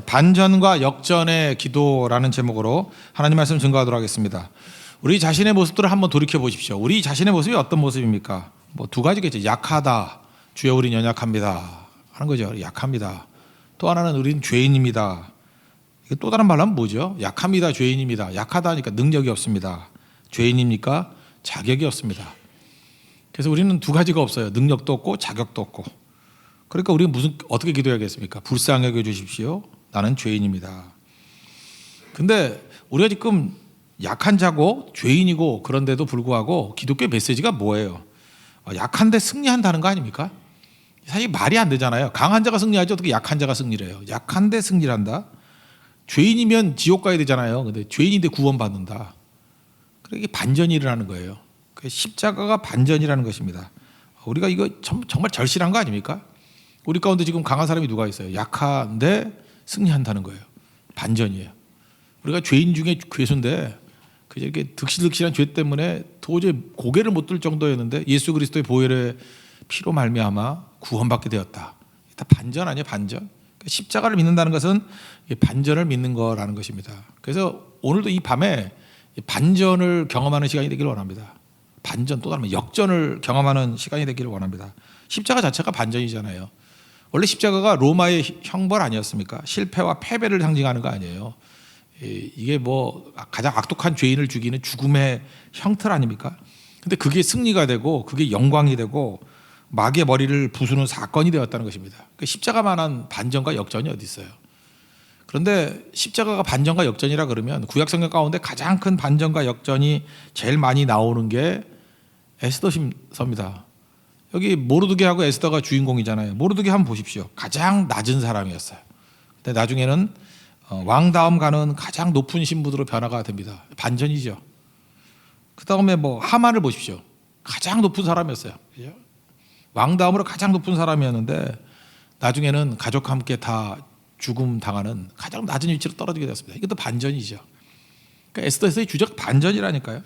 반전과 역전의 기도라는 제목으로 하나님 말씀 증거하도록 하겠습니다. 우리 자신의 모습들을 한번 돌이켜 보십시오. 우리 자신의 모습이 어떤 모습입니까? 뭐 두 가지겠죠. 약하다. 주여 우린 연약합니다. 하는 거죠. 약합니다. 또 하나는 우린 죄인입니다. 또 다른 말로 하면 뭐죠? 약합니다. 죄인입니다. 약하다 하니까 능력이 없습니다. 죄인입니까? 자격이 없습니다. 그래서 우리는 두 가지가 없어요. 능력도 없고 자격도 없고. 그러니까 우리가 어떻게 기도해야겠습니까? 불쌍히 여겨 주십시오. 나는 죄인입니다. 근데 우리가 지금 약한 자고 죄인이고 그런데도 불구하고 기독교의 메시지가 뭐예요? 약한데 승리한다는 거 아닙니까? 사실 말이 안 되잖아요. 강한 자가 승리하지 어떻게 약한 자가 승리를 해요? 약한데 승리를 한다? 죄인이면 지옥 가야 되잖아요. 근데 죄인인데 구원받는다. 그러니까 반전이 일어나는 거예요. 십자가가 반전이라는 것입니다. 우리가 이거 정말 절실한 거 아닙니까? 우리 가운데 지금 강한 사람이 누가 있어요? 약한데 승리한다는 거예요. 반전이에요. 우리가 죄인 중에 괴수인데 이렇게 득실득실한 죄 때문에 도저히 고개를 못 들 정도였는데 예수 그리스도의 보혈의 피로 말미암아 구원받게 되었다. 다 반전 아니에요? 반전. 십자가를 믿는다는 것은 반전을 믿는 거라는 것입니다. 그래서 오늘도 이 밤에 반전을 경험하는 시간이 되기를 원합니다. 반전, 또 다른 역전을 경험하는 시간이 되기를 원합니다. 십자가 자체가 반전이잖아요. 원래 십자가가 로마의 형벌 아니었습니까? 실패와 패배를 상징하는 거 아니에요. 이게 뭐 가장 악독한 죄인을 죽이는 죽음의 형틀 아닙니까? 근데 그게 승리가 되고 그게 영광이 되고 마귀의 머리를 부수는 사건이 되었다는 것입니다. 그러니까 십자가만한 반전과 역전이 어디 있어요? 그런데 십자가가 반전과 역전이라 그러면 구약 성경 가운데 가장 큰 반전과 역전이 제일 많이 나오는 게 에스더서입니다. 여기 모르드게하고 에스더가 주인공이잖아요. 모르드게 한번 보십시오. 가장 낮은 사람이었어요. 근데 나중에는 왕 다음 가는 가장 높은 신부로 변화가 됩니다. 반전이죠. 그 다음에 뭐 하만을 보십시오. 가장 높은 사람이었어요. 왕 다음으로 가장 높은 사람이었는데 나중에는 가족과 함께 다 죽음 당하는 가장 낮은 위치로 떨어지게 되었습니다. 이것도 반전이죠. 그러니까 에스더에서의 주적 반전이라니까요.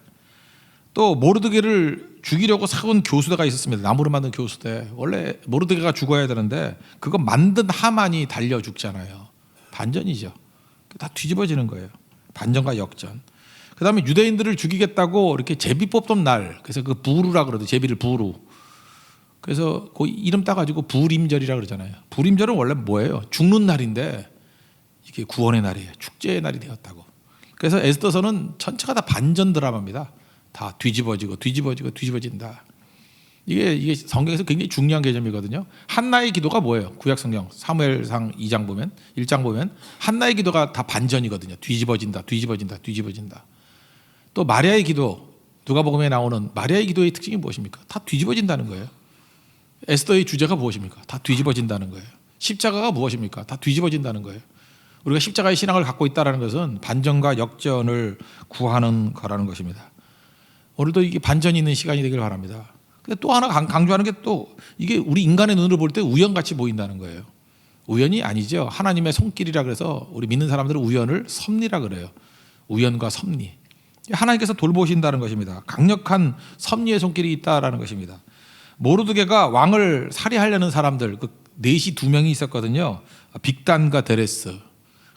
또 모르드게를 죽이려고 세운 교수대가 있었습니다. 나무로 만든 교수대. 원래 모르드게가 죽어야 되는데 그거 만든 하만이 달려 죽잖아요. 반전이죠. 다 뒤집어지는 거예요. 반전과 역전. 그 다음에 유대인들을 죽이겠다고 이렇게 제비 뽑던 날, 그래서 그 부루라 그러죠. 제비를 부루. 그래서 그 이름 따가지고 불임절이라 그러잖아요. 불임절은 원래 뭐예요? 죽는 날인데 이게 구원의 날이에요. 축제의 날이 되었다고. 그래서 에스더서는 전체가 다 반전 드라마입니다. 다 뒤집어진다. 이게 성경에서 굉장히 중요한 개념이거든요. 한나의 기도가 뭐예요? 구약 성경 사무엘상 2장 보면 1장 보면 한나의 기도가 다 반전이거든요. 뒤집어진다. 또 마리아의 기도, 누가복음에 나오는 마리아의 기도의 특징이 무엇입니까? 다 뒤집어진다는 거예요. 에스더의 주제가 무엇입니까? 다 뒤집어진다는 거예요. 십자가가 무엇입니까? 다 뒤집어진다는 거예요. 우리가 십자가의 신앙을 갖고 있다는 것은 반전과 역전을 구하는 거라는 것입니다. 오늘도 이게 반전이 있는 시간이 되길 바랍니다. 근데 또 하나 강조하는 게 또 이게 우리 인간의 눈으로 볼 때 우연같이 보인다는 거예요. 우연이 아니죠. 하나님의 손길이라 그래서 우리 믿는 사람들은 우연을 섭리라 그래요. 우연과 섭리. 하나님께서 돌보신다는 것입니다. 강력한 섭리의 손길이 있다라는 것입니다. 모르드게가 왕을 살해하려는 사람들, 그 넷이 두 명이 있었거든요. 빅단과 데레스.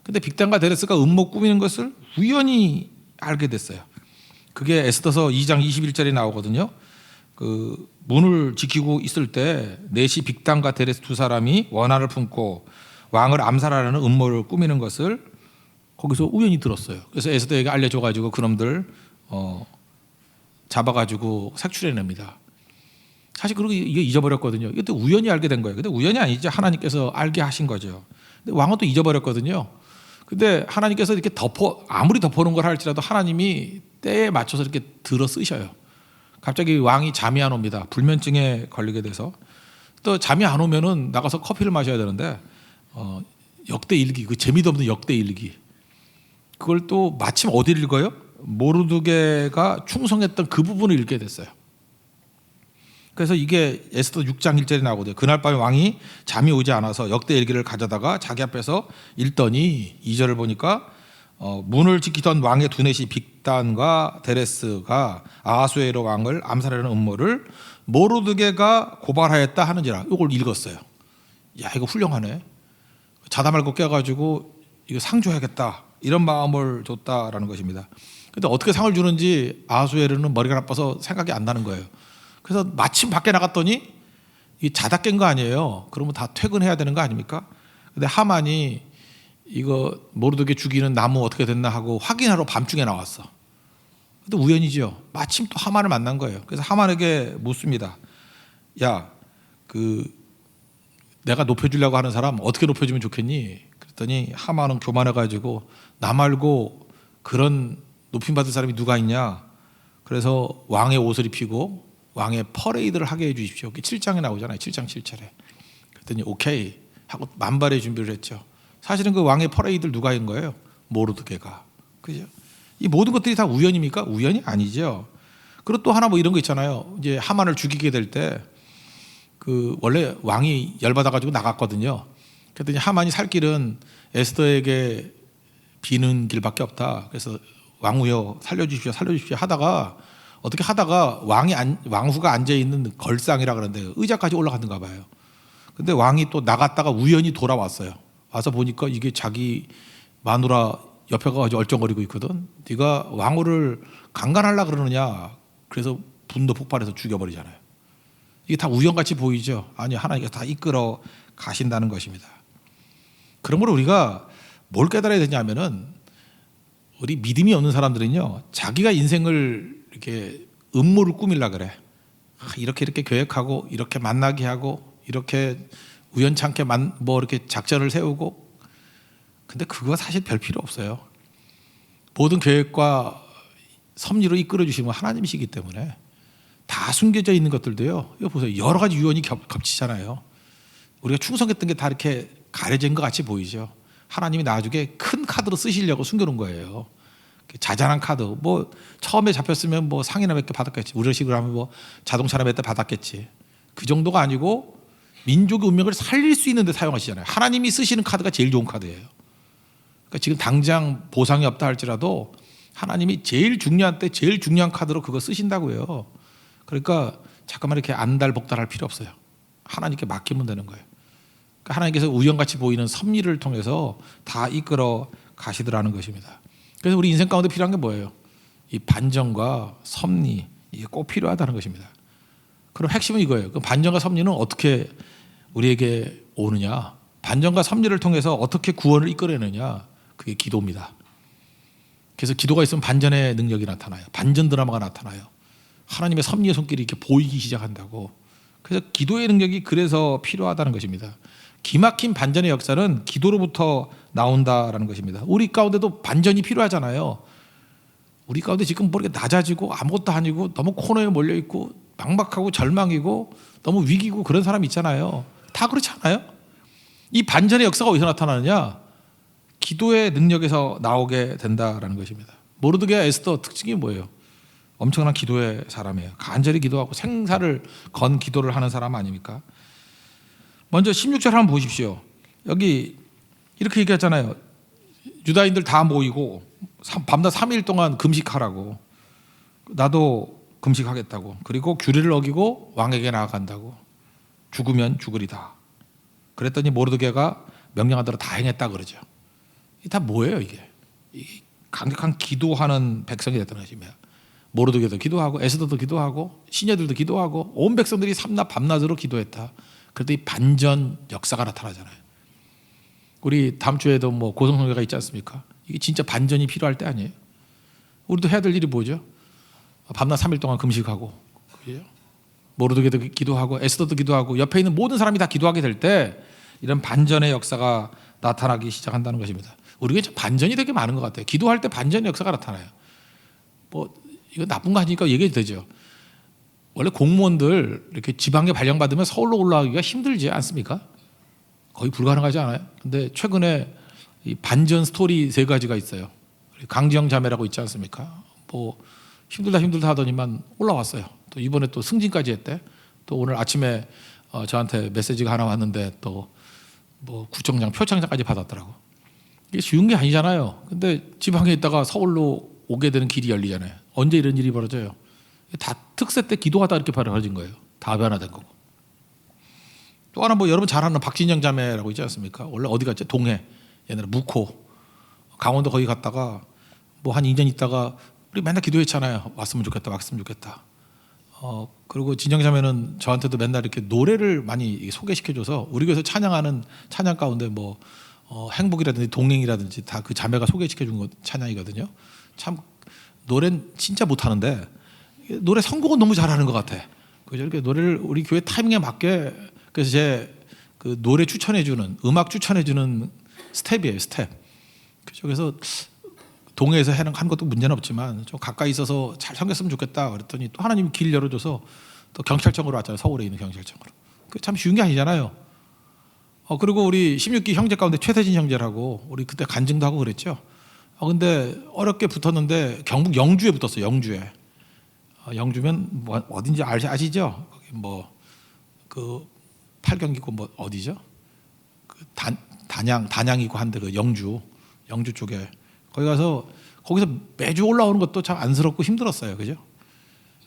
근데 빅단과 데레스가 음모 꾸미는 것을 우연히 알게 됐어요. 그게 에스더서 2장 21절에 나오거든요. 그 문을 지키고 있을 때 넷이 빅단과 데레스 두 사람이 원한을 품고 왕을 암살하려는 음모를 꾸미는 것을 거기서 우연히 들었어요. 그래서 에스더에게 알려줘가지고 그놈들 잡아가지고 색출해냅니다. 사실 그리고 이게 잊어버렸거든요. 이것도 우연히 알게 된 거예요. 근데 우연이 아니죠. 하나님께서 알게 하신 거죠. 근데 왕은 또 잊어버렸거든요. 근데 하나님께서 이렇게 아무리 덮어놓은 걸 할지라도 하나님이 때에 맞춰서 이렇게 들어 쓰셔요. 갑자기 왕이 잠이 안 옵니다. 불면증에 걸리게 돼서. 또 잠이 안 오면은 나가서 커피를 마셔야 되는데 역대 일기, 그 재미도 없는 역대 일기. 그걸 또 마침 어디를 읽어요? 모르드게가 충성했던 그 부분을 읽게 됐어요. 그래서 이게 에스더 6장 1절에 나오거든요. 그날 밤에 왕이 잠이 오지 않아서 역대 일기를 가져다가 자기 앞에서 읽더니 2절을 보니까 문을 지키던 왕의 두넷이 빅단과 데레스가 아하수에로 왕을 암살하려는 음모를 모르드게가 고발하였다 하는지라 이걸 읽었어요. 야, 이거 훌륭하네. 자다 말고 깨가지고 이거 상 줘야겠다 이런 마음을 줬다라는 것입니다. 근데 어떻게 상을 주는지 아하수에르는 머리가 나빠서 생각이 안 나는 거예요. 그래서 마침 밖에 나갔더니 이 자다 깬 거 아니에요. 그러면 다 퇴근해야 되는 거 아닙니까? 근데 하만이 이거 모르드게 죽이는 나무 어떻게 됐나 하고 확인하러 밤중에 나왔어. 근데 우연이죠. 마침 또 하만을 만난 거예요. 그래서 하만에게 묻습니다. 야, 내가 높여주려고 하는 사람 어떻게 높여주면 좋겠니? 그랬더니 하만은 교만해가지고 나 말고 그런 높임받은 사람이 누가 있냐? 그래서 왕의 옷을 입히고 왕의 퍼레이드를 하게 해주십시오. 7장에 나오잖아요. 7장 7절에. 그랬더니 오케이 하고 만발의 준비를 했죠. 사실은 그 왕의 퍼레이드를 누가 한 거예요? 모르드게가. 그죠? 이 모든 것들이 다 우연입니까? 우연이 아니죠. 그리고 또 하나 뭐 이런 거 있잖아요. 이제 하만을 죽이게 될 때 원래 왕이 열받아가지고 나갔거든요. 그랬더니 하만이 살 길은 에스더에게 비는 길밖에 없다. 그래서 왕후여 살려주십시오, 살려주십시오 하다가 어떻게 하다가 왕후가 앉아 있는 걸상이라 그러는데 의자까지 올라갔는가 봐요. 근데 왕이 또 나갔다가 우연히 돌아왔어요. 와서 보니까 이게 자기 마누라 옆에 가가지고 얼쩡거리고 있거든. 네가 왕후를 강간하려고 그러느냐. 그래서 분노 폭발해서 죽여버리잖아요. 이게 다 우연같이 보이죠. 아니 하나님께서 다 이끌어 가신다는 것입니다. 그러므로 우리가 뭘 깨달아야 되냐면은 우리 믿음이 없는 사람들은요, 자기가 인생을 이렇게 음모를 꾸밀라 그래. 이렇게 계획하고 이렇게 만나게 하고 이렇게 우연찮게 뭐 이렇게 작전을 세우고. 근데 그거 사실 별 필요 없어요. 모든 계획과 섭리로 이끌어 주시는 하나님이시기 때문에 다 숨겨져 있는 것들도요. 이거 보세요. 여러 가지 유언이 겹치잖아요. 우리가 충성했던 게 다 이렇게 가려진 것 같이 보이죠. 하나님이 나중에 큰 카드로 쓰시려고 숨겨놓은 거예요. 자잘한 카드. 뭐 처음에 잡혔으면 뭐 상이나 몇 개 받았겠지. 우리 식으로 하면 뭐 자동차나 몇 대 받았겠지. 그 정도가 아니고 민족의 운명을 살릴 수 있는 데 사용하시잖아요. 하나님이 쓰시는 카드가 제일 좋은 카드예요. 그러니까 지금 당장 보상이 없다 할지라도 하나님이 제일 중요한 때 제일 중요한 카드로 그거 쓰신다고요. 그러니까 잠깐만 이렇게 안달복달할 필요 없어요. 하나님께 맡기면 되는 거예요. 그러니까 하나님께서 우연같이 보이는 섭리를 통해서 다 이끌어 가시더라는 것입니다. 그래서 우리 인생 가운데 필요한 게 뭐예요? 이 반전과 섭리, 이게 꼭 필요하다는 것입니다. 그럼 핵심은 이거예요. 그 반전과 섭리는 어떻게 우리에게 오느냐? 반전과 섭리를 통해서 어떻게 구원을 이끌어내느냐? 그게 기도입니다. 그래서 기도가 있으면 반전의 능력이 나타나요. 반전 드라마가 나타나요. 하나님의 섭리의 손길이 이렇게 보이기 시작한다고. 그래서 기도의 능력이 그래서 필요하다는 것입니다. 기막힌 반전의 역사는 기도로부터 나온다라는 것입니다. 우리 가운데도 반전이 필요하잖아요. 우리 가운데 지금 뭐 이렇게 낮아지고 아무것도 아니고 너무 코너에 몰려 있고 막막하고 절망이고 너무 위기고 그런 사람 있잖아요. 다 그렇지 않아요? 이 반전의 역사가 어디서 나타나느냐? 기도의 능력에서 나오게 된다라는 것입니다. 모르드게와 에스더 특징이 뭐예요? 엄청난 기도의 사람이에요. 간절히 기도하고 생사를 건 기도를 하는 사람 아닙니까? 먼저 16절 한번 보십시오. 여기 이렇게 얘기했잖아요. 유다인들 다 모이고 밤낮 3일 동안 금식하라고. 나도 금식하겠다고. 그리고 규례를 어기고 왕에게 나아간다고. 죽으면 죽으리다. 그랬더니 모르드게가 명령한 대로 다 행했다 그러죠. 이게 다 뭐예요 이게? 강력한 기도하는 백성이 됐다는 것입니다. 모르드게도 기도하고 에스더도 기도하고 시녀들도 기도하고 온 백성들이 삼낮 밤낮으로 기도했다. 그런데 이 반전 역사가 나타나잖아요. 우리 다음 주에도 뭐 고성성회가 있지 않습니까? 이게 진짜 반전이 필요할 때 아니에요? 우리도 해야 될 일이 뭐죠? 밤낮 3일 동안 금식하고, 그죠? 모르드게도 기도하고 에스더도 기도하고 옆에 있는 모든 사람이 다 기도하게 될 때 이런 반전의 역사가 나타나기 시작한다는 것입니다. 우리가 반전이 되게 많은 것 같아요. 기도할 때 반전의 역사가 나타나요. 뭐 이거 나쁜 거 아니니까 얘기해도 되죠. 원래 공무원들 이렇게 지방에 발령받으면 서울로 올라가기가 힘들지 않습니까? 거의 불가능하지 않아요? 근데 최근에 이 반전 스토리 3가지가 있어요. 강지영 자매라고 있지 않습니까? 뭐 힘들다 하더니만 올라왔어요. 또 이번에 또 승진까지 했대. 또 오늘 아침에 저한테 메시지가 하나 왔는데 또 뭐 구청장 표창장까지 받았더라고. 이게 쉬운 게 아니잖아요. 근데 지방에 있다가 서울로 오게 되는 길이 열리잖아요. 언제 이런 일이 벌어져요? 다 특세 때 기도하다 이렇게 벌어진 거예요. 다 변화된 거고. 또 하나 뭐 여러분 잘 아는 박진영 자매라고 있지 않습니까? 원래 어디 갔지? 동해. 옛날에 묵호. 강원도 거기 갔다가 뭐 한 2년 있다가 우리 맨날 기도했잖아요. 왔으면 좋겠다. 왔으면 좋겠다. 그리고 진영 자매는 저한테도 맨날 이렇게 노래를 많이 소개시켜줘서 우리 교회에서 찬양하는 찬양 가운데 뭐 행복이라든지 동행이라든지 다 그 자매가 소개시켜준 거 찬양이거든요. 참 노래는 진짜 못하는데 노래 선곡은 너무 잘하는 것 같아. 그죠? 이렇게 노래를 우리 교회 타이밍에 맞게 그래서 제 그 노래 추천해주는 음악 추천해주는 스텝이에요, 스텝. 그죠? 그래서 동해에서 하는 것도 문제는 없지만 좀 가까이 있어서 잘 섬겼으면 좋겠다 그랬더니 또 하나님이 길 열어줘서 또 경찰청으로 왔잖아요. 서울에 있는 경찰청으로. 그 참 쉬운 게 아니잖아요. 그리고 우리 16기 형제 가운데 최세진 형제라고 우리 그때 간증도 하고 그랬죠. 근데 어렵게 붙었는데 경북 영주에 붙었어요. 영주에. 영주면 뭐 어딘지 아시죠? 거기 뭐 그 팔경이고 뭐 어디죠? 그 단양이고 한데 그 영주 쪽에 거기 가서 거기서 매주 올라오는 것도 참 안쓰럽고 힘들었어요. 그죠?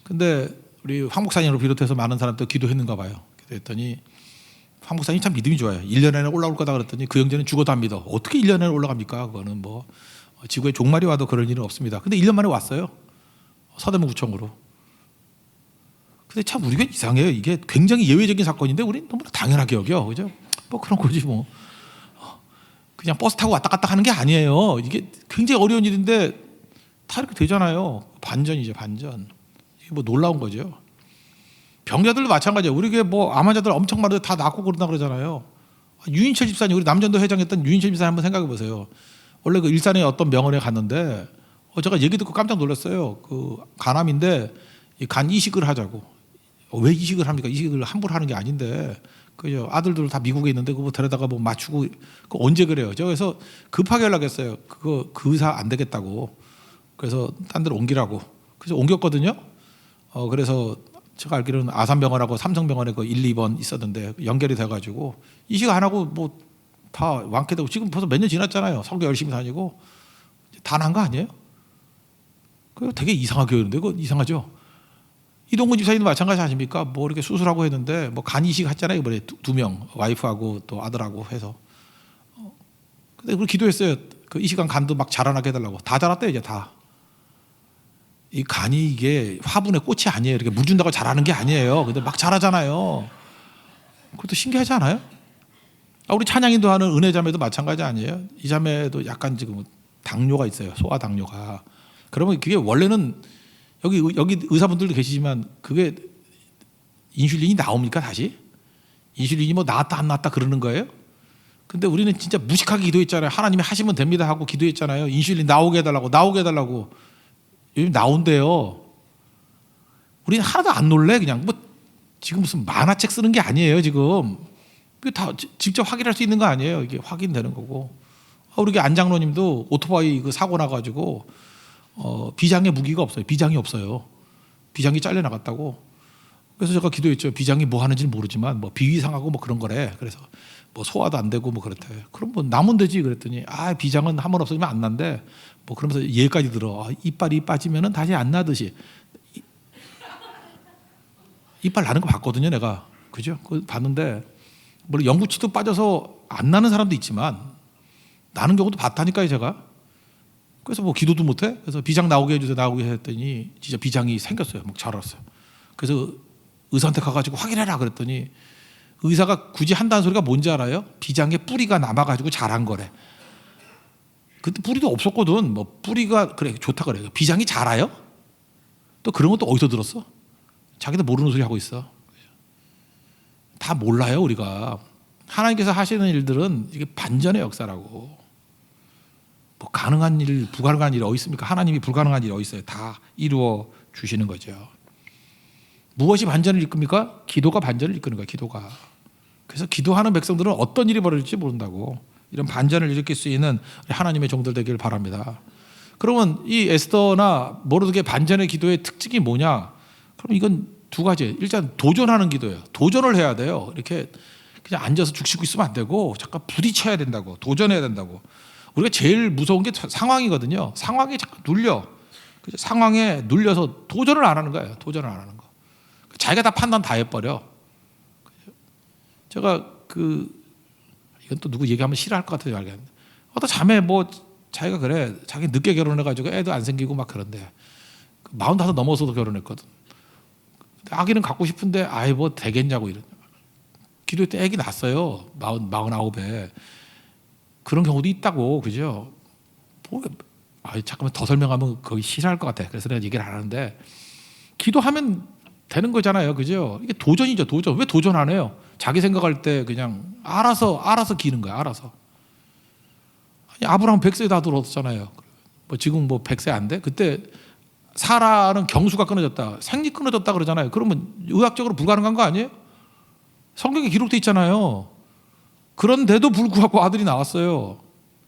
근데 우리 황 목사님을 비롯해서 많은 사람들 기도했는가 봐요. 그랬더니 황 목사님 참 믿음이 좋아요. 1년 안에 올라올 거다 그랬더니 그 형제는 죽어도 안 믿어. 어떻게 1년 안에 올라갑니까? 그거는 뭐 지구에 종말이 와도 그럴 일은 없습니다. 근데 1년 만에 왔어요. 서대문 구청으로. 근데 참 우리가 이상해요. 이게 굉장히 예외적인 사건인데 우리는 너무 당연하게 여겨. 그죠? 뭐 그런 거지 뭐. 그냥 버스 타고 왔다 갔다 하는 게 아니에요. 이게 굉장히 어려운 일인데 다 이렇게 되잖아요. 반전이죠, 반전. 이게 뭐 놀라운 거죠. 병자들도 마찬가지예요. 우리 교회 뭐 암 환자들 엄청 많은데 다 낫고 그런다 그러잖아요. 유인철 집사님, 우리 남전도 회장했던 유인철 집사님 한번 생각해 보세요. 원래 그 일산에 어떤 병원에 갔는데 제가 얘기 듣고 깜짝 놀랐어요. 그 간암인데 간 이식을 하자고. 왜 이식을 합니까? 이식을 함부로 하는 게 아닌데. 그죠? 아들들 다 미국에 있는데 그거 데려다가 뭐 맞추고 그 언제 그래요? 저 그래서 급하게 연락했어요. 그 의사 안 되겠다고. 그래서 딴 데로 옮기라고. 그래서 옮겼거든요. 그래서 제가 알기로는 아산병원하고 삼성병원에 그 1, 2번 있었는데 연결이 돼가지고 이식 안 하고 뭐 다 완쾌되고 지금 벌써 몇 년 지났잖아요. 성교 열심히 다니고 다 난 거 아니에요? 그 되게 이상하게 여는데 그거 이상하죠? 이동근 집사님도 마찬가지 아닙니까? 뭐 이렇게 수술하고 했는데 뭐 간 이식 했잖아요. 이번에 두 명 와이프하고 또 아들하고 해서. 근데 그걸 기도했어요. 그 이식한 간도 막 자라나게 해달라고. 다 자랐대요 이제 다. 이 간이 이게 화분의 꽃이 아니에요. 이렇게 물 준다고 자라는 게 아니에요. 근데 막 자라잖아요. 그것도 신기하지 않아요? 우리 찬양인도 하는 은혜 자매도 마찬가지 아니에요? 이 자매도 약간 지금 당뇨가 있어요. 소아 당뇨가. 그러면 그게 원래는 여기 의사분들도 계시지만 그게 인슐린이 나옵니까 다시? 인슐린이 뭐 나왔다 안 나왔다 그러는 거예요? 근데 우리는 진짜 무식하게 기도했잖아요. 하나님이 하시면 됩니다 하고 기도했잖아요. 인슐린 나오게 해달라고 요즘 나온대요. 우리는 하나도 안 놀래. 그냥 뭐 지금 무슨 만화책 쓰는 게 아니에요. 지금 이게 다 직접 확인할 수 있는 거 아니에요. 이게 확인되는 거고. 우리 안장로님도 오토바이 그 사고 나가지고 비장의 무기가 없어요. 비장이 없어요. 비장이 잘려 나갔다고. 그래서 제가 기도했죠. 비장이 뭐 하는지는 모르지만 뭐 비위상하고 뭐 그런 거래. 그래서 뭐 소화도 안 되고 뭐 그렇대. 그럼 뭐 나면 되지 그랬더니 비장은 한 번 없어지면 안 난대. 뭐 그러면서 얘까지 들어. 이빨이 빠지면은 다시 안 나듯이. 이빨 나는 거 봤거든요, 내가. 그죠? 그거 봤는데 물론 영구치도 빠져서 안 나는 사람도 있지만 나는 경우도 봤다니까요, 제가. 그래서 뭐 기도도 못해. 그래서 비장 나오게 해주세요, 나오게 했더니 진짜 비장이 생겼어요. 막 자랐어요. 그래서 의사한테 가가지고 확인해라 그랬더니 의사가 굳이 한다는 소리가 뭔지 알아요? 비장에 뿌리가 남아가지고 자란 거래. 그때 뿌리도 없었거든. 뭐 뿌리가 그래 좋다 그래. 비장이 자라요? 또 그런 것도 어디서 들었어? 자기도 모르는 소리 하고 있어. 다 몰라요 우리가. 하나님께서 하시는 일들은 이게 반전의 역사라고. 뭐 가능한 일, 불가능한 일이 어디 있습니까? 하나님이 불가능한 일이 어디 있어요? 다 이루어 주시는 거죠. 무엇이 반전을 이끕니까? 기도가 반전을 이끄는 거예요. 기도가. 그래서 기도하는 백성들은 어떤 일이 벌어질지 모른다고. 이런 반전을 일으킬 수 있는 하나님의 종들 되기를 바랍니다. 그러면 이 에스더나 모르드게 반전의 기도의 특징이 뭐냐? 그럼 이건 두 가지. 일단 도전하는 기도예요. 도전을 해야 돼요. 이렇게 그냥 앉아서 죽시고 있으면 안 되고 잠깐 부딪혀야 된다고. 도전해야 된다고. 우리가 제일 무서운 게 상황이거든요. 상황에 자꾸 눌려. 상황에 눌려서 도전을 안 하는 거예요. 도전을 안 하는 거. 자기가 다 판단 다 해버려. 제가 이건 또 누구 얘기하면 싫어할 것 같아요. 알겠는데 어떤 자매 뭐 자기가 그래, 자기 늦게 결혼해가지고 애도 안 생기고 막 그런데 45 넘어서도 결혼했거든. 아기는 갖고 싶은데 아이 뭐 되겠냐고 이런. 기도 때 아기 낳았어요. 49에. 그런 경우도 있다고, 그죠? 뭐, 잠깐만 더 설명하면 거의 싫어할 것 같아. 그래서 내가 얘기를 안 하는데 기도하면 되는 거잖아요, 그죠? 이게 도전이죠, 도전. 왜 도전 안 해요? 자기 생각할 때 그냥 알아서 기는 거야, 알아서. 아니, 아브라함 100세에 다 들어왔잖아요. 뭐 지금 뭐 100세 안 돼? 그때 사라는 경수가 끊어졌다, 생리 끊어졌다 그러잖아요. 그러면 의학적으로 불가능한 거 아니에요? 성경에 기록돼 있잖아요. 그런데도 불구하고 아들이 나왔어요.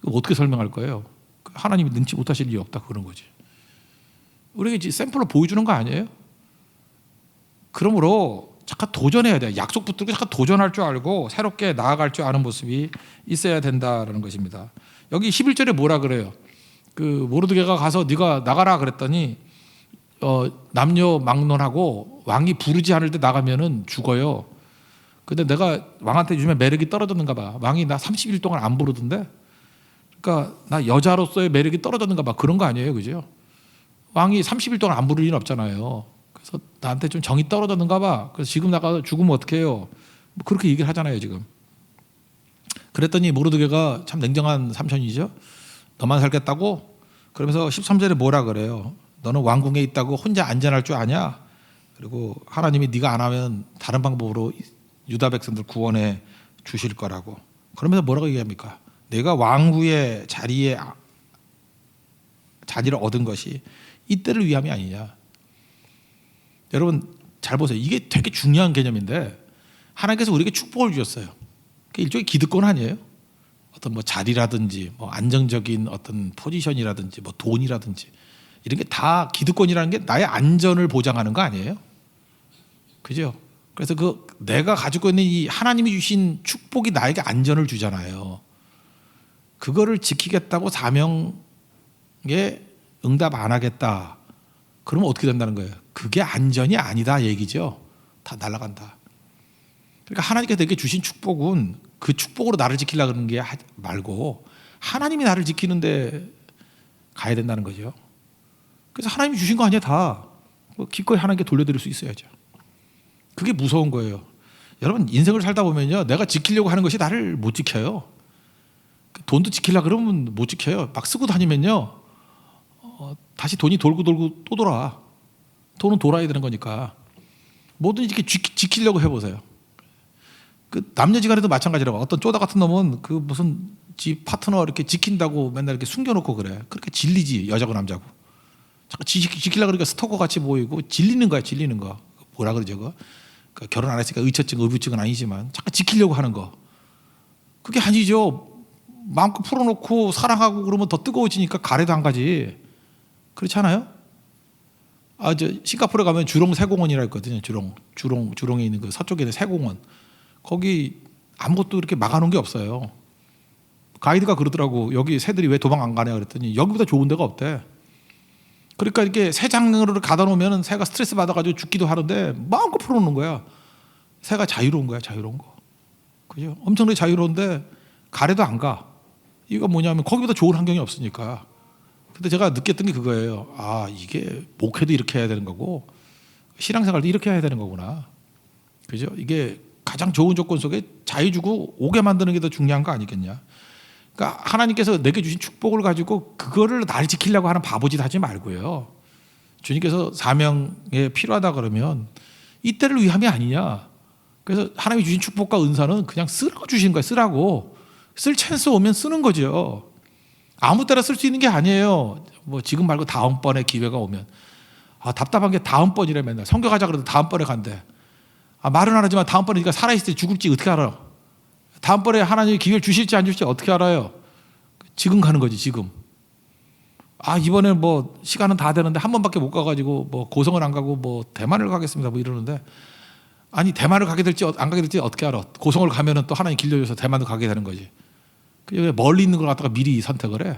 어떻게 설명할 거예요? 하나님이 능치 못하실 일이 없다, 그런 거지. 우리에게 샘플로 보여주는 거 아니에요? 그러므로 잠깐 도전해야 돼요. 약속 붙들고 잠깐 도전할 줄 알고 새롭게 나아갈 줄 아는 모습이 있어야 된다라는 것입니다. 여기 11절에 뭐라 그래요? 모르드게가 가서 네가 나가라 그랬더니 남녀 막론하고 왕이 부르지 않을 때 나가면은 죽어요. 근데 내가 왕한테 요즘에 매력이 떨어졌는가 봐. 왕이 나 30일 동안 안 부르던데. 그러니까 나 여자로서의 매력이 떨어졌는가 봐. 그런 거 아니에요, 그죠? 왕이 30일 동안 안 부를 리는 없잖아요. 그래서 나한테 좀 정이 떨어졌는가 봐. 그래서 지금 나가서 죽으면 어떡해요? 뭐 그렇게 얘기를 하잖아요, 지금. 그랬더니 모르드게가 참 냉정한 삼촌이죠. 너만 살겠다고? 그러면서 13절에 뭐라 그래요? 너는 왕궁에 있다고 혼자 안전할 줄 아냐? 그리고 하나님이 네가 안 하면 다른 방법으로 유다 백성들 구원해 주실 거라고. 그러면서 뭐라고 얘기합니까? 내가 왕후의 자리를 얻은 것이 이때를 위함이 아니냐. 여러분 잘 보세요. 이게 되게 중요한 개념인데 하나님께서 우리에게 축복을 주셨어요. 일종의 기득권 아니에요? 어떤 뭐 자리라든지 뭐 안정적인 어떤 포지션이라든지 뭐 돈이라든지 이런 게 다 기득권이라는 게 나의 안전을 보장하는 거 아니에요? 그죠? 그래서 내가 가지고 있는 이 하나님이 주신 축복이 나에게 안전을 주잖아요. 그거를 지키겠다고 사명에 응답 안 하겠다. 그러면 어떻게 된다는 거예요? 그게 안전이 아니다 얘기죠. 다 날아간다. 그러니까 하나님께서 내게 주신 축복은 그 축복으로 나를 지키려고 하는 게 말고 하나님이 나를 지키는데 가야 된다는 거죠. 그래서 하나님이 주신 거 아니야 다. 기꺼이 하나님께 돌려드릴 수 있어야죠. 그게 무서운 거예요. 여러분 인생을 살다 보면요, 내가 지키려고 하는 것이 나를 못 지켜요. 돈도 지키려고 그러면 못 지켜요. 막 쓰고 다니면요 다시 돈이 돌고 또 돌아. 돈은 돌아야 되는 거니까 뭐든지 이렇게 지키려고 해보세요. 남녀지간에도 마찬가지라고. 어떤 쪼다 같은 놈은 무슨 지 파트너 이렇게 지킨다고 맨날 이렇게 숨겨놓고 그래. 그렇게 질리지, 여자고 남자고. 자꾸 지키려고 그러니까 스토커 같이 보이고 질리는 거야, 질리는 거. 뭐라 그러죠, 그거? 결혼 안 했으니까 의처증, 의부증은 아니지만 잠깐 지키려고 하는 거. 그게 아니죠. 마음껏 풀어놓고 사랑하고 그러면 더 뜨거워지니까 가래도 안 가지. 그렇지 않아요? 싱가포르에 가면 주롱 새공원이라 있거든요. 주롱에 있는 서쪽에 있는 새공원. 거기 아무것도 이렇게 막아놓은 게 없어요. 가이드가 그러더라고. 여기 새들이 왜 도망 안 가냐 그랬더니 여기보다 좋은 데가 없대. 그러니까 이렇게 새장으로 가다 놓으면 새가 스트레스 받아가지고 죽기도 하는데 마음껏 풀어놓는 거야. 새가 자유로운 거야, 자유로운 거. 그죠? 엄청나게 자유로운데 가래도 안 가. 이거 뭐냐면 거기보다 좋은 환경이 없으니까. 근데 제가 느꼈던 게 그거예요. 이게 목회도 이렇게 해야 되는 거고 신앙생활도 이렇게 해야 되는 거구나. 그죠? 이게 가장 좋은 조건 속에 자유 주고 오게 만드는 게 더 중요한 거 아니겠냐. 그러니까 하나님께서 내게 주신 축복을 가지고 그거를 나를 지키려고 하는 바보짓 하지 말고요. 주님께서 사명에 필요하다 그러면 이때를 위함이 아니냐. 그래서 하나님이 주신 축복과 은사는 그냥 쓰라고 주신 거예요. 쓰라고. 쓸 찬스 오면 쓰는 거죠. 아무 때나 쓸 수 있는 게 아니에요. 뭐 지금 말고 다음번에 기회가 오면. 답답한 게 다음번이래 맨날. 성교가자 그래도 다음번에 간대. 말은 안 하지만 다음번에 네가 살아있을 때 죽을지 어떻게 알아? 다음번에 하나님이 기회를 주실지 안 주실지 어떻게 알아요? 지금 가는 거지, 지금. 이번에 뭐 시간은 다 되는데 한 번밖에 못 가가지고 뭐 고성을 안 가고 뭐 대만을 가겠습니다 뭐 이러는데, 아니 대만을 가게 될지 안 가게 될지 어떻게 알아? 고성을 가면은 또 하나님 길려줘서 대만도 가게 되는 거지. 멀리 있는 걸 갖다가 미리 선택을 해.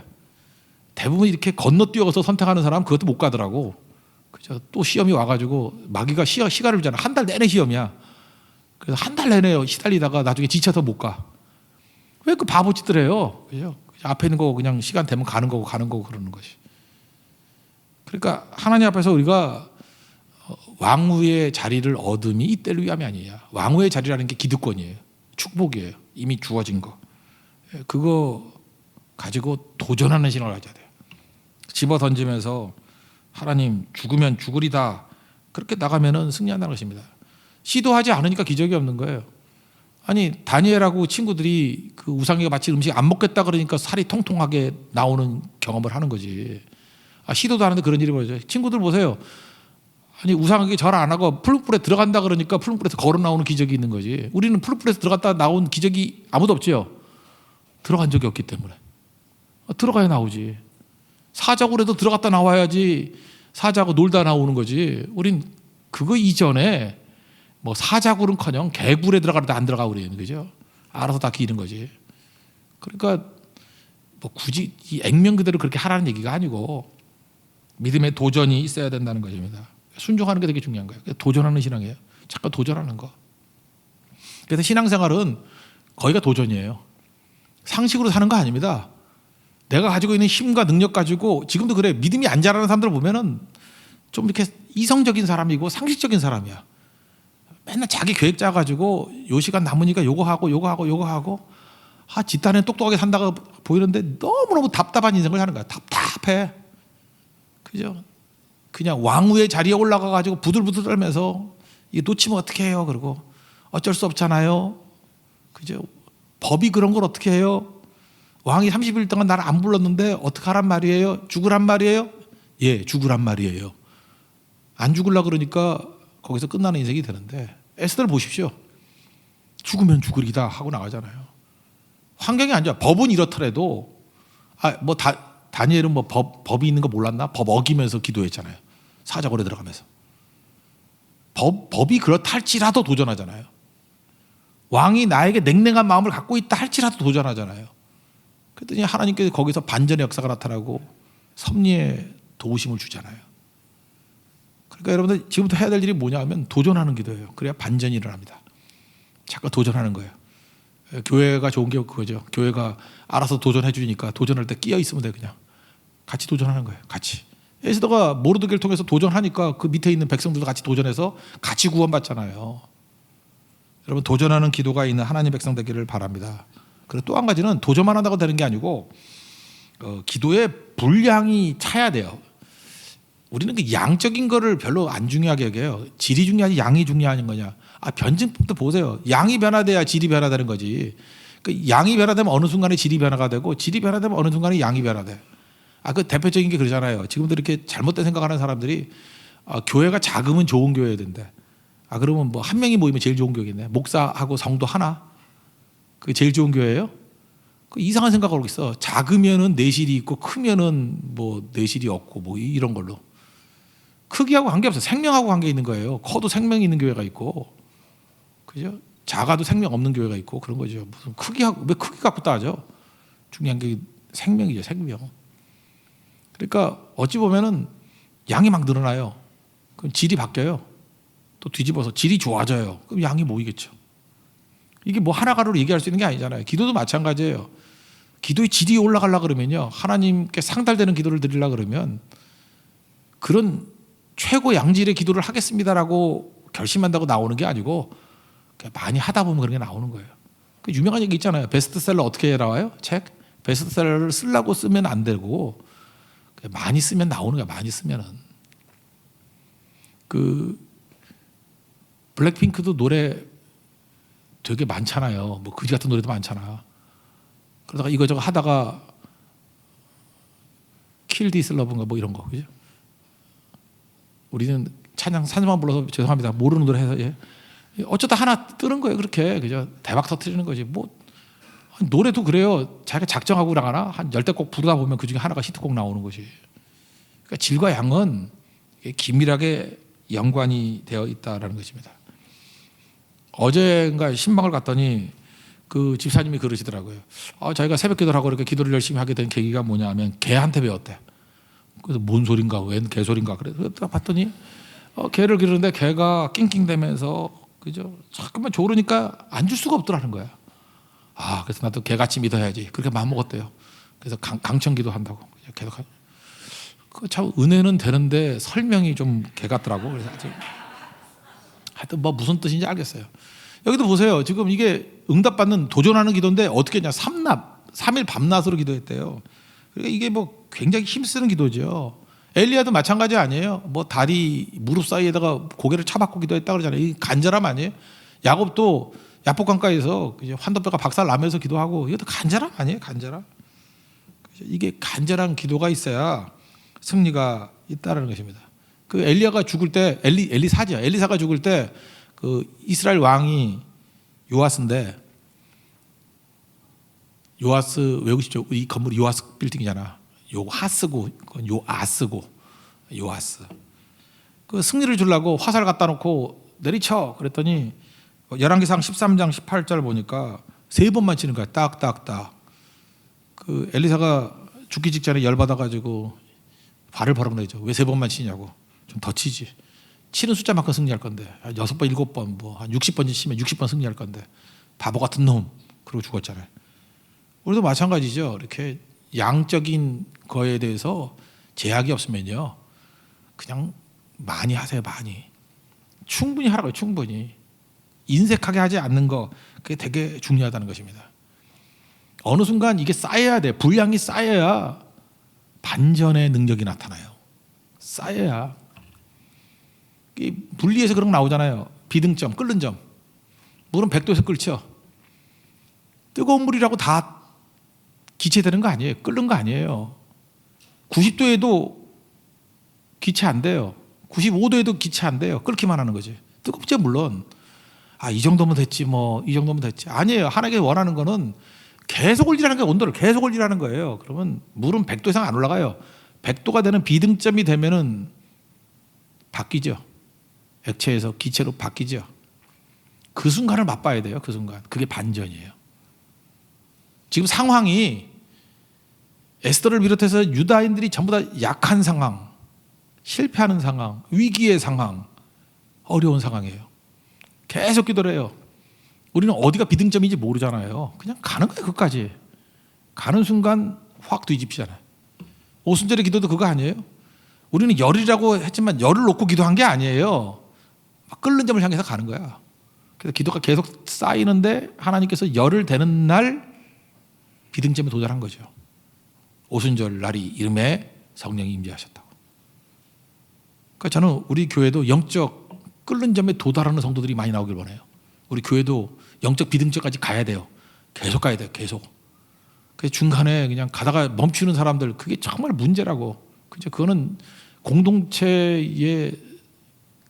대부분 이렇게 건너뛰어서 선택하는 사람은 그것도 못 가더라고. 그죠? 또 시험이 와가지고 마귀가 시간을 주잖아. 한 달 내내 시험이야. 그래서 한 달 내내 시달리다가 나중에 지쳐서 못 가. 왜 그 바보짓들 해요? 그죠? 앞에 있는 거 그냥 시간 되면 가는 거고 그러는 것이. 그러니까 하나님 앞에서 우리가 왕후의 자리를 얻음이 이때를 위함이 아니에요. 왕후의 자리라는 게 기득권이에요. 축복이에요. 이미 주어진 거. 그거 가지고 도전하는 신앙을 가져야 돼요. 집어 던지면서 하나님 죽으면 죽으리다. 그렇게 나가면은 승리한다는 것입니다. 시도하지 않으니까 기적이 없는 거예요. 아니 다니엘하고 친구들이 그 우상에게 바친 음식 안 먹겠다 그러니까 살이 통통하게 나오는 경험을 하는 거지. 시도도 하는데 그런 일이 벌어져요. 친구들 보세요. 아니 우상에게 절 안 하고 풀무불에 들어간다 그러니까 풀무불에서 걸어 나오는 기적이 있는 거지. 우리는 풀무불에서 들어갔다 나온 기적이 아무도 없지요. 들어간 적이 없기 때문에. 들어가야 나오지. 사자굴에도 들어갔다 나와야지 사자하고 놀다 나오는 거지. 우린 그거 이전에 뭐 사자굴은커녕 개굴에 들어가도 안 들어가 그래요. 그죠? 알아서 다 기는 거지. 그러니까 뭐 굳이 이 액면 그대로 그렇게 하라는 얘기가 아니고 믿음의 도전이 있어야 된다는 것입니다. 순종하는 게 되게 중요한 거예요. 도전하는 신앙이에요. 잠깐 도전하는 거. 그래서 신앙생활은 거의가 도전이에요. 상식으로 사는 거 아닙니다. 내가 가지고 있는 힘과 능력 가지고 지금도 그래. 믿음이 안 자라는 사람들 보면은 좀 이렇게 이성적인 사람이고 상식적인 사람이야. 맨날 자기 계획 짜가지고 요 시간 남으니까 요거 하고 뒷단에 똑똑하게 산다고 보이는데 너무너무 답답한 인생을 사는 거야. 답답해. 그죠? 그냥 왕후의 자리에 올라가가지고 부들부들 떨면서 이게 놓치면 어떻게 해요? 그러고 어쩔 수 없잖아요. 그죠? 법이 그런 걸 어떻게 해요? 왕이 30일 동안 나를 안 불렀는데 어떡하란 말이에요? 죽으란 말이에요? 예, 죽으란 말이에요. 안 죽으려 그러니까 거기서 끝나는 인생이 되는데 에스더를 보십시오. 죽으면 죽으리다 하고 나가잖아요. 환경이 안 좋아. 법은 이렇더라도 다니엘은 뭐 법이 있는 거 몰랐나? 법 어기면서 기도했잖아요. 사자굴에 들어가면서. 법이 그렇다 할지라도 도전하잖아요. 왕이 나에게 냉랭한 마음을 갖고 있다 할지라도 도전하잖아요. 그랬더니 하나님께서 거기서 반전의 역사가 나타나고 섭리의 도우심을 주잖아요. 그러니까 여러분들 지금부터 해야 될 일이 뭐냐 하면 도전하는 기도예요. 그래야 반전이 일어납니다. 자꾸 도전하는 거예요. 교회가 좋은 게 그거죠. 교회가 알아서 도전해 주니까 도전할 때 끼어 있으면 돼. 그냥 같이 도전하는 거예요. 같이. 에스더가 모르드게를 통해서 도전하니까 그 밑에 있는 백성들도 같이 도전해서 같이 구원받잖아요. 여러분 도전하는 기도가 있는 하나님 백성 되기를 바랍니다. 그리고 또 한 가지는 도전만 한다고 되는 게 아니고 기도의 분량이 차야 돼요. 우리는 그 양적인 거를 별로 안 중요하게 여겨요. 질이 중요하지 양이 중요한 거냐. 변증법도 보세요. 양이 변화돼야 질이 변화되는 거지. 그 양이 변화되면 어느 순간에 질이 변화가 되고 질이 변화되면 어느 순간에 양이 변화돼. 그 대표적인 게 그러잖아요. 지금도 이렇게 잘못된 생각하는 사람들이 교회가 작으면 좋은 교회야 된대. 그러면 뭐 한 명이 모이면 제일 좋은 교회겠네. 목사하고 성도 하나. 그게 제일 좋은 교회예요? 그 이상한 생각을 하고 있어. 작으면은 내실이 있고 크면은 뭐 내실이 없고 뭐 이런 걸로. 크기하고 관계없어요. 생명하고 관계 있는 거예요. 커도 생명이 있는 교회가 있고, 그죠? 작아도 생명 없는 교회가 있고 그런 거죠. 무슨 크기하고 왜 크기 갖고 따져? 중요한 게 생명이죠, 생명. 그러니까 어찌 보면은 양이 막 늘어나요. 그럼 질이 바뀌어요. 또 뒤집어서 질이 좋아져요. 그럼 양이 모이겠죠. 이게 뭐 하나가로로 얘기할 수 있는 게 아니잖아요. 기도도 마찬가지예요. 기도의 질이 올라가려 그러면요, 하나님께 상달되는 기도를 드리려 그러면 그런 최고 양질의 기도를 하겠습니다라고 결심한다고 나오는 게 아니고 많이 하다 보면 그런 게 나오는 거예요. 그 유명한 얘기 있잖아요. 베스트셀러 어떻게 나와요? 책? 베스트셀러를 쓰려고 쓰면 안 되고 많이 쓰면 나오는 거야. 많이 쓰면은. 그 블랙핑크도 노래 되게 많잖아요. 뭐 그지 같은 노래도 많잖아. 그러다가 이거저거 하다가 Kill This Love인가 뭐 이런 거, 그죠? 우리는 찬양 산수만 불러서 죄송합니다. 모르는 노래 해서 어쩌다 하나 뜨는 거예요. 그렇게 그죠? 대박 터뜨리는 거지. 뭐 노래도 그래요. 자기가 작정하고 나가나 한 10곡 부르다 보면 그 중에 하나가 히트곡 나오는 것이. 그러니까 질과 양은 긴밀하게 연관이 되어 있다라는 것입니다. 어제인가 신방을 갔더니 그 집사님이 그러시더라고요. 자기가 새벽 기도를 하고 이렇게 기도를 열심히 하게 된 계기가 뭐냐 하면 개한테 배웠대. 그래서 뭔 소린가, 웬 개소린가. 그래서 봤더니 개를 기르는데 개가 낑낑대면서 그죠? 잠깐만 조르니까 안 줄 수가 없더라는 거야. 그래서 나도 개같이 믿어야지. 그렇게 마음 먹었대요. 그래서 강청기도 한다고 계속. 참 은혜는 되는데 설명이 좀 개 같더라고. 그래서 하여튼 뭐 무슨 뜻인지 알겠어요. 여기도 보세요. 지금 이게 응답받는 도전하는 기도인데 어떻게 했냐? 3일 밤낮으로 기도했대요. 그러니까 이게 뭐 굉장히 힘쓰는 기도죠. 엘리야도 마찬가지 아니에요? 뭐 다리 무릎 사이에다가 고개를 차박고 기도했다 그러잖아요. 이 간절함 아니에요? 야곱도 야복강가에서 환도뼈가 박살 나면서 기도하고 이것도 간절함 아니에요? 간절함. 이게 간절한 기도가 있어야 승리가 있다는 것입니다. 그 엘리야가 죽을 때 엘리사가 죽을 때 그 이스라엘 왕이 요아스인데, 요아스 외우시죠? 이 건물이 요아스 빌딩이잖아. 요하스고 요아스. 그 승리를 주려고 화살 갖다 놓고 내리쳐 그랬더니 열왕기상 13장 18절 보니까 3번만 치는 거야. 딱딱딱. 그 엘리사가 죽기 직전에 열받아 가지고 발을 버럭내죠. 왜 3번만 치냐고. 좀 더 치지. 치는 숫자만큼 승리할 건데. 한 6번, 7번, 뭐 한 60번 치면 60번 승리할 건데. 바보 같은 놈. 그러고 죽었잖아요. 우리도 마찬가지죠. 이렇게 양적인 거에 대해서 제약이 없으면요, 그냥 많이 하세요. 많이. 충분히 하라고요. 충분히. 인색하게 하지 않는 거, 그게 되게 중요하다는 것입니다. 어느 순간 이게 쌓여야 돼. 분량이 쌓여야 반전의 능력이 나타나요. 쌓여야. 분리해서 그런 거 나오잖아요. 비등점, 끓는 점. 물은 100도에서 끓죠. 뜨거운 물이라고 다 기체되는 거 아니에요. 끓는 거 아니에요. 90도에도 기체 안 돼요. 95도에도 기체 안 돼요. 끓기만 하는 거지. 뜨겁죠, 물론. 이 정도면 됐지, 이 정도면 됐지. 아니에요. 하나님께 원하는 거는 계속 올리라는 게, 온도를 계속 올리라는 거예요. 그러면 물은 100도 이상 안 올라가요. 100도가 되는 비등점이 되면은 바뀌죠. 액체에서 기체로 바뀌죠. 그 순간을 맛봐야 돼요. 그 순간. 그게 반전이에요. 지금 상황이 에스더를 비롯해서 유다인들이 전부 다 약한 상황, 실패하는 상황, 위기의 상황, 어려운 상황이에요. 계속 기도를 해요. 우리는 어디가 비등점인지 모르잖아요. 그냥 가는 거예요. 끝까지. 가는 순간 확 뒤집히잖아요. 오순절의 기도도 그거 아니에요? 우리는 열이라고 했지만 열을 놓고 기도한 게 아니에요. 막 끓는 점을 향해서 가는 거야. 그래서 기도가 계속 쌓이는데 하나님께서 열을 대는 날 비등점에 도달한 거죠. 오순절 날이 이름에 성령이 임재하셨다고. 그러니까 저는 우리 교회도 영적 끓는 점에 도달하는 성도들이 많이 나오길 원해요. 우리 교회도 영적 비등점까지 가야 돼요. 계속 가야 돼요. 계속. 그래서 중간에 그냥 가다가 멈추는 사람들, 그게 정말 문제라고. 그죠? 그거는 공동체의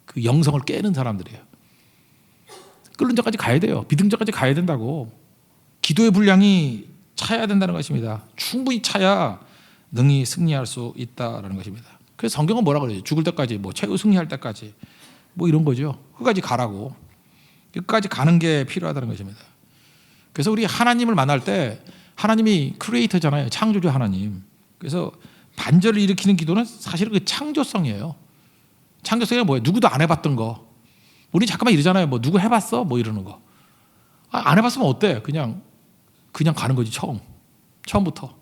그 영성을 깨는 사람들이에요. 끓는 점까지 가야 돼요. 비등점까지 가야 된다고. 기도의 분량이 차야 된다는 것입니다. 충분히 차야 능히 승리할 수 있다라는 것입니다. 그래서 성경은 뭐라 그래요? 죽을 때까지, 최후 승리할 때까지, 이런 거죠. 끝까지 가라고. 끝까지 가는 게 필요하다는 것입니다. 그래서 우리 하나님을 만날 때, 하나님이 크리에이터잖아요. 창조주 하나님. 그래서 반절을 일으키는 기도는 사실은 그 창조성이에요. 창조성이 뭐예요? 누구도 안 해봤던 거. 우리 잠깐만 이러잖아요. 누구 해봤어? 이러는 거. 안 해봤으면 어때? 그냥 가는 거지. 처음부터.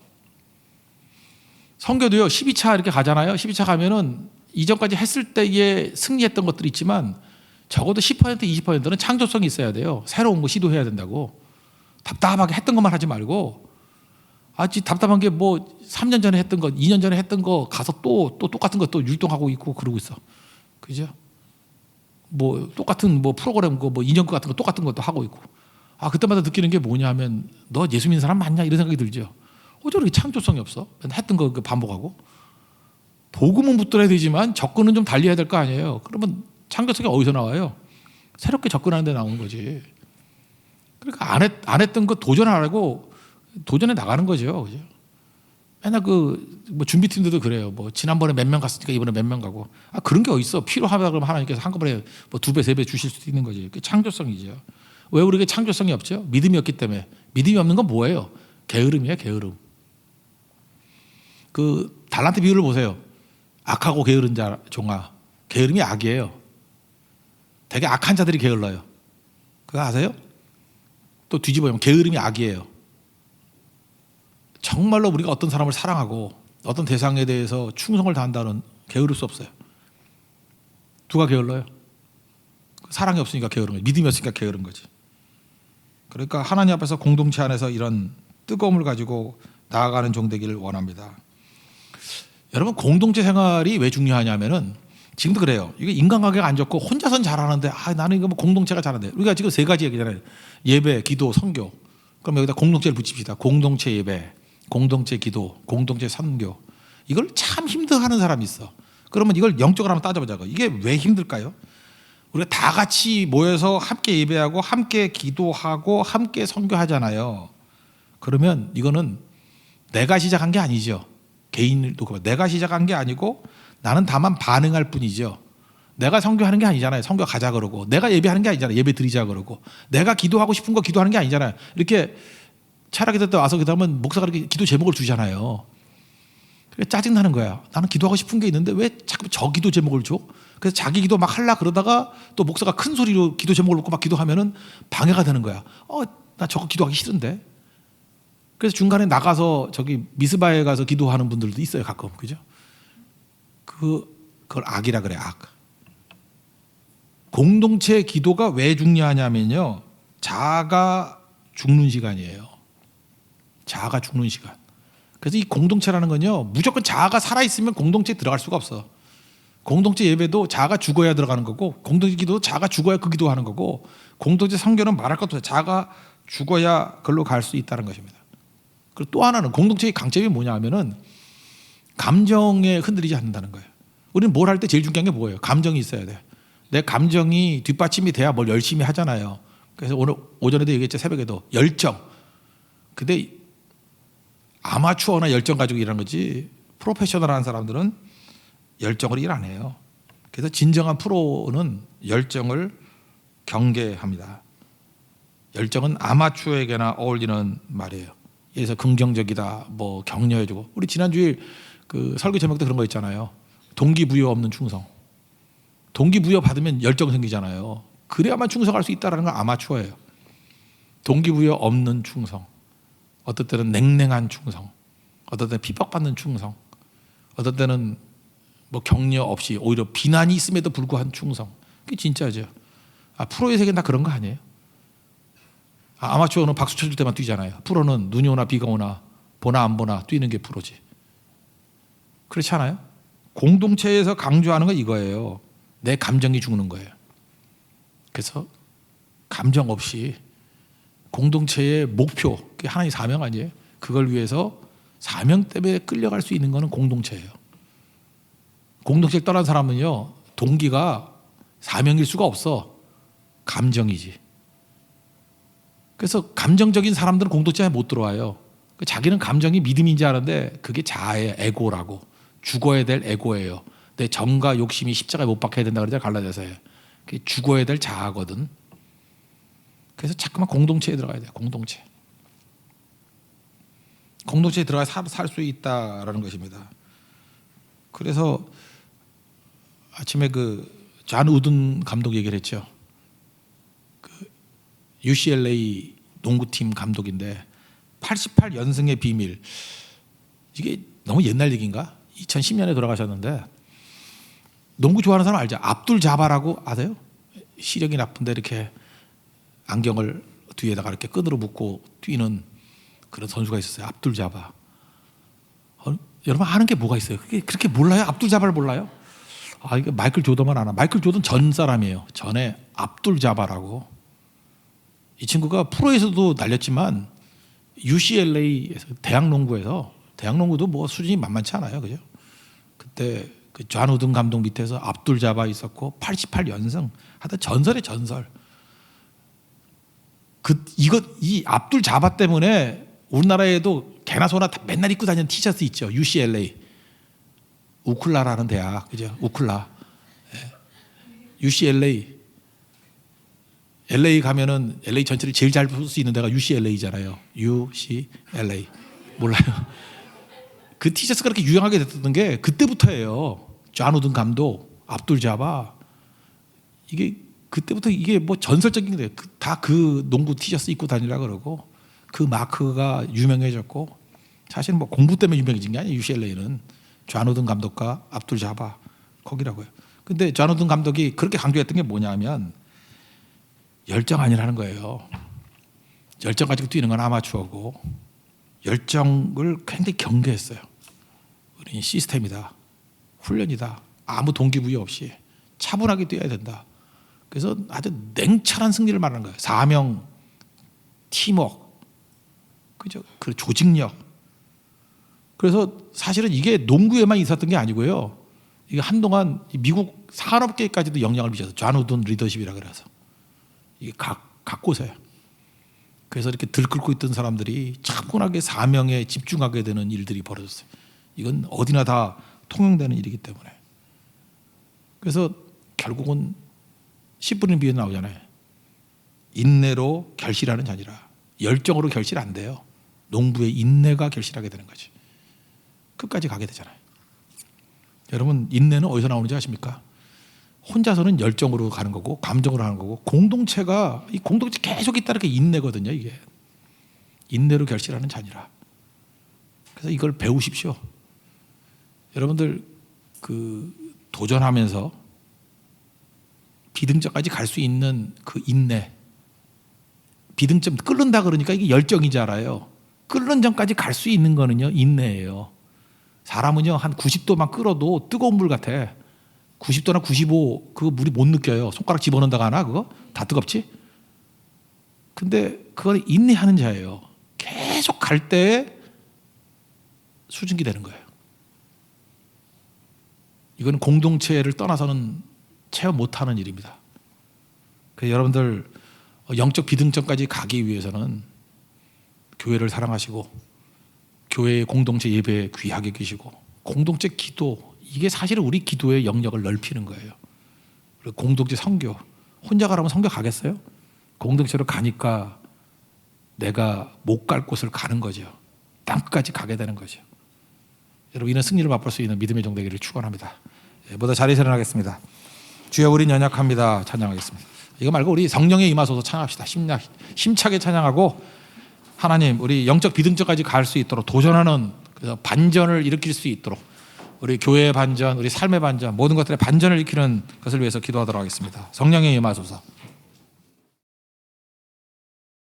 성교도요, 12차 이렇게 가잖아요. 12차 가면은 이전까지 했을 때에 승리했던 것들이 있지만 적어도 10%, 20%는 창조성이 있어야 돼요. 새로운 거 시도해야 된다고. 답답하게 했던 것만 하지 말고, 답답한 게 3년 전에 했던 거, 2년 전에 했던 거 가서 또 똑같은 거 또 율동하고 있고 그러고 있어. 그죠? 똑같은 프로그램 2년 거 같은 거 똑같은 것도 하고 있고. 그때마다 느끼는 게 뭐냐 하면, 너 예수 믿는 사람 맞냐? 이런 생각이 들죠. 어쩌면 창조성이 없어? 했던 거 반복하고. 복음은 붙들어야 되지만 접근은 좀 달리 해야 될 거 아니에요. 그러면 창조성이 어디서 나와요? 새롭게 접근하는 데 나오는 거지. 그러니까 안 했던 거 도전하라고 도전해 나가는 거죠. 그죠? 맨날 준비팀들도 그래요. 지난번에 몇 명 갔으니까 이번에 몇 명 가고. 그런 게 어딨어. 필요하다 그러면 하나님께서 한꺼번에 2배, 3배 주실 수도 있는 거지. 그게 창조성이죠. 왜 우리에게 창조성이 없죠? 믿음이 없기 때문에. 믿음이 없는 건 뭐예요? 게으름이에요. 게으름. 그 달란트 비유를 보세요. 악하고 게으른 종아. 게으름이 악이에요. 되게 악한 자들이 게을러요. 그거 아세요? 또 뒤집어보면 게으름이 악이에요. 정말로 우리가 어떤 사람을 사랑하고 어떤 대상에 대해서 충성을 다한다는 게으를 수 없어요. 누가 게을러요? 사랑이 없으니까 게으른 거지. 믿음이 없으니까 게으른 거지. 그러니까 하나님 앞에서 공동체 안에서 이런 뜨거움을 가지고 나아가는 종 되기를 원합니다. 여러분, 공동체 생활이 왜 중요하냐면은 지금도 그래요. 이게 인간관계가 안 좋고 혼자선 잘하는데 나는 이거 뭐 공동체가 잘하는데, 우리가 지금 세 가지 얘기잖아요. 예배, 기도, 선교. 그럼 여기다 공동체를 붙입시다. 공동체 예배, 공동체 기도, 공동체 선교. 이걸 참 힘들어하는 사람이 있어. 그러면 이걸 영적으로 한번 따져보자고. 이게 왜 힘들까요? 우리가 다 같이 모여서 함께 예배하고 함께 기도하고 함께 선교하잖아요. 그러면 이거는 내가 시작한 게 아니죠. 개인도 내가 시작한 게 아니고 나는 다만 반응할 뿐이죠. 내가 선교하는 게 아니잖아요. 선교 가자 그러고, 내가 예배하는 게 아니잖아요. 예배 드리자 그러고, 내가 기도하고 싶은 거 기도하는 게 아니잖아요. 이렇게 차라기 때 와서 기도하면 목사가 이렇게 기도 제목을 주잖아요. 짜증 나는 거야. 나는 기도하고 싶은 게 있는데 왜 자꾸 저 기도 제목을 줘? 그래서 자기 기도 막 하려 그러다가 또 목사가 큰 소리로 기도 제목을 놓고 막 기도하면은 방해가 되는 거야. 나 저거 기도하기 싫은데. 그래서 중간에 나가서 저기 미스바에 가서 기도하는 분들도 있어요, 가끔. 그죠? 그걸 악이라 그래, 악. 공동체 기도가 왜 중요하냐면요, 자아가 죽는 시간이에요. 자아가 죽는 시간. 그래서 이 공동체라는 건요, 무조건 자아가 살아있으면 공동체에 들어갈 수가 없어. 공동체 예배도 자아가 죽어야 들어가는 거고, 공동체 기도도 자아가 죽어야 그 기도하는 거고, 공동체 선교는 말할 것도 없어요. 자아가 죽어야 그걸로 갈 수 있다는 것입니다. 그리고 또 하나는 공동체의 강점이 뭐냐 하면은 감정에 흔들리지 않는다는 거예요. 우리는 뭘 할 때 제일 중요한 게 뭐예요? 감정이 있어야 돼. 내 감정이 뒷받침이 돼야 뭘 열심히 하잖아요. 그래서 오늘 오전에도 얘기했죠, 새벽에도. 열정. 근데 아마추어나 열정 가지고 일하는 거지, 프로페셔널한 사람들은 열정으로 일 안 해요. 그래서 진정한 프로는 열정을 경계합니다. 열정은 아마추어에게나 어울리는 말이에요. 그래서 긍정적이다, 뭐 격려해주고. 우리 지난주에 그 설교 제목도 그런 거 있잖아요. 동기부여 없는 충성. 동기부여 받으면 열정 생기잖아요. 그래야만 충성할 수 있다는 건 아마추어예요. 동기부여 없는 충성. 어떨 때는 냉랭한 충성, 어떨 때는 핍박받는 충성, 어떨 때는 뭐 격려 없이 오히려 비난이 있음에도 불구한 충성. 그게 진짜죠. 프로의 세계는 다 그런 거 아니에요? 아마추어는 박수 쳐줄 때만 뛰잖아요. 프로는 눈이 오나 비가 오나 보나 안 보나 뛰는 게 프로지. 그렇지 않아요? 공동체에서 강조하는 건 이거예요. 내 감정이 죽는 거예요. 그래서 감정 없이 공동체의 목표, 그게 하나의 사명 아니에요? 그걸 위해서 사명 때문에 끌려갈 수 있는 거는 공동체예요. 공동체를 떠난 사람은요, 동기가 사명일 수가 없어. 감정이지. 그래서 감정적인 사람들은 공동체에 못 들어와요. 자기는 감정이 믿음인지 아는데 그게 자아의 에고라고. 죽어야 될 에고예요. 내 정과 욕심이 십자가에 못 박혀야 된다 그러잖아요, 갈라디아서에. 그게 죽어야 될 자아거든. 그래서 자꾸만 공동체에 들어가야 돼요. 공동체에 들어가 살 수 있다라는 것입니다. 그래서 아침에 존 우든 감독 얘기를 했죠. UCLA 농구팀 감독인데 88연승의 비밀. 이게 너무 옛날 얘기인가? 2010년에 돌아가셨는데, 농구 좋아하는 사람 알죠? 압둘 자바라고 아세요? 시력이 나쁜데 이렇게 안경을 뒤에다가 이렇게 끈으로 묶고 뛰는 그런 선수가 있었어요. 압둘 자바. 여러분 아는 게 뭐가 있어요? 그렇게 몰라요? 압둘 자바를 몰라요? 이게 마이클 조던만 아나. 마이클 조던 전 사람이에요. 전에 압둘 자바라고. 이 친구가 프로에서도 날렸지만 UCLA에서 대학 농구도 뭐 수준이 만만치 않아요, 그죠? 그때 존 우든 감독 밑에서 압둘 자바 있었고 88연승 하여튼 전설의 전설. 이 압둘 자바 때문에 우리나라에도 개나 소나 다 맨날 입고 다니는 티셔츠 있죠. UCLA 우클라라는 대학, 그죠? 우클라. UCLA. LA 가면은 LA 전체를 제일 잘 볼 수 있는 데가 UCLA잖아요. UCLA. 몰라요. 그 티셔츠가 그렇게 유행하게 됐던 게 그때부터예요. 존 우든 감독, 압둘 자바. 이게 그때부터 이게 뭐 전설적인 게 다 그 농구 티셔츠 입고 다니라 그러고 그 마크가 유명해졌고 사실 뭐 공부 때문에 유명해진 게 아니에요. UCLA는 존 우든 감독과 압둘 자바 거기라고요. 근데 존 우든 감독이 그렇게 강조했던 게 뭐냐면 열정 아니라는 거예요. 열정 가지고 뛰는 건 아마추어고 열정을 굉장히 경계했어요. 우리 시스템이다. 훈련이다. 아무 동기부여 없이 차분하게 뛰어야 된다. 그래서 아주 냉철한 승리를 말하는 거예요. 사명, 팀워크, 그죠? 그 조직력. 그래서 사실은 이게 농구에만 있었던 게 아니고요. 이게 한동안 미국 산업계까지도 영향을 미쳐서 존 우든 리더십이라 그래서 이게 각 곳에. 그래서 이렇게 들끓고 있던 사람들이 차분하게 사명에 집중하게 되는 일들이 벌어졌어요. 이건 어디나 다 통용되는 일이기 때문에. 그래서 결국은 10분의 비유 나오잖아요. 인내로 결실하는 자니라. 열정으로 결실 안 돼요. 농부의 인내가 결실하게 되는 거지. 끝까지 가게 되잖아요. 여러분 인내는 어디서 나오는지 아십니까? 혼자서는 열정으로 가는 거고 감정으로 하는 거고 공동체가 이 공동체 계속 있다는 게 인내거든요. 이게 인내로 결실하는 자니라. 그래서 이걸 배우십시오. 여러분들 그 도전하면서 비등점까지 갈 수 있는 그 인내, 비등점 끓는다 그러니까 이게 열정이잖아요. 끓는 점까지 갈 수 있는 거는요 인내예요. 사람은요 한 90도만 끓어도 뜨거운 물 같아. 90도나 95 그거 물이 못 느껴요. 손가락 집어넣는다가 하나 그거 다 뜨겁지. 근데 그건 인내하는 자예요. 계속 갈 때 수증기 되는 거예요. 이건 공동체를 떠나서는 체험 못하는 일입니다. 그래서 여러분들 영적 비등점까지 가기 위해서는 교회를 사랑하시고 교회의 공동체 예배에 귀하게 계시고 공동체 기도 이게 사실은 우리 기도의 영역을 넓히는 거예요. 그리고 공동체 선교 혼자 가라면 선교 가겠어요? 공동체로 가니까 내가 못 갈 곳을 가는 거죠. 땅끝까지 가게 되는 거죠. 여러분 이런 승리를 맛볼 수 있는 믿음의 종 되기를 축원합니다. 모두 자리에 일어나겠습니다. 주여 우린 연약합니다. 찬양하겠습니다. 이거 말고 우리 성령에 임하소서 찬양합시다. 힘차게 찬양하고 하나님 우리 영적 비등점까지 갈 수 있도록 도전하는 그래서 반전을 일으킬 수 있도록 우리 교회의 반전, 우리 삶의 반전 모든 것들의 반전을 일으키는 것을 위해서 기도하도록 하겠습니다. 성령에 임하소서.